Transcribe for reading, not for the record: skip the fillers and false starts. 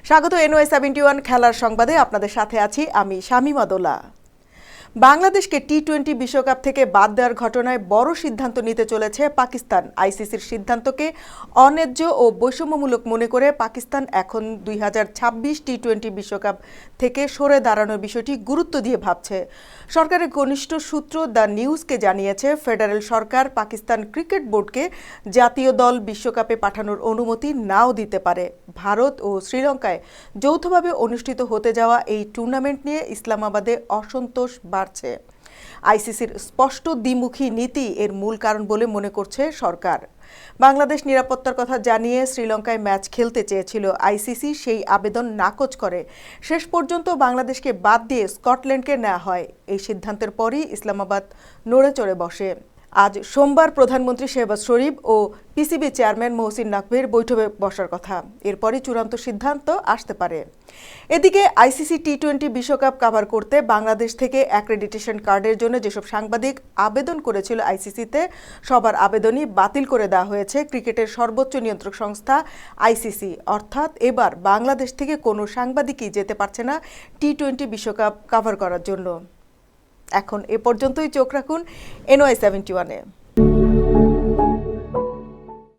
স্বাগত NY71 খেলার সংবাদে আপনাদের সাথে আছি আমি শামীমা দোলা। বাংলাদেশকে টি-20 বিশ্বকাপ থেকে বাদ দেওয়ার ঘটনায় বড় সিদ্ধান্ত নিতে চলেছে পাকিস্তান। আইসিসির সিদ্ধান্তকে অন্যায্য ও বৈষম্যমূলক মনে করে পাকিস্তান এখন 2026 টি-20 বিশ্বকাপ থেকে সরে দাঁড়ানোর বিষয়টি গুরুত্ব দিয়ে ভাবছে। সরকারের ঘনিষ্ঠ সূত্র দ্য নিউজকে জানিয়েছে, ফেডারেল সরকার পাকিস্তান ক্রিকেট বোর্ডকে জাতীয় দল বিশ্বকাপে পাঠানোর অনুমতি নাও দিতে পারে। ভারত ও শ্রীলঙ্কায় যৌথভাবে অনুষ্ঠিত হতে যাওয়া এই টুর্নামেন্ট নিয়ে ইসলামাবাদে অসন্তোষ বাড়ছে। আইসিসির স্পষ্ট দ্বিমুখী নীতি এর মূল কারণ বলে মনে করছে সরকার। বাংলাদেশ নিরাপত্তার কথা জানিয়ে শ্রীলঙ্কায় ম্যাচ খেলতে চেয়েছিল। আইসিসি সেই আবেদন নাকচ করে। শেষ পর্যন্ত বাংলাদেশকে বাদ দিয়ে স্কটল্যান্ডকে নেওয়া হয়। এই সিদ্ধান্তের পরই ইসলামাবাদ নড়ে চড়ে বসে। আজ সোমবার প্রধানমন্ত্রী শেহবাজ শরীফ ও পিসিবি চেয়ারম্যান মহসিন নাকভীর বৈঠকে বসার কথা। এরপরই চূড়ান্ত সিদ্ধান্ত আসতে পারে। এদিকে আইসিসি টি-20 বিশ্বকাপ কভার করতে বাংলাদেশ থেকে অ্যাক্রেডিটেশন কার্ডের জন্য যেসব সাংবাদিক আবেদন করেছিল আইসিসিতে, সবার আবেদনই বাতিল করে দেওয়া হয়েছে ক্রিকেটের সর্বোচ্চ নিয়ন্ত্রক সংস্থা আইসিসি। অর্থাৎ এবার বাংলাদেশ থেকে কোনো সাংবাদিকই যেতে পারছে না টি-20 বিশ্বকাপ কভার করার জন্য। এখন এ পর্যন্তই। চোখ রাখুন NY71-এ।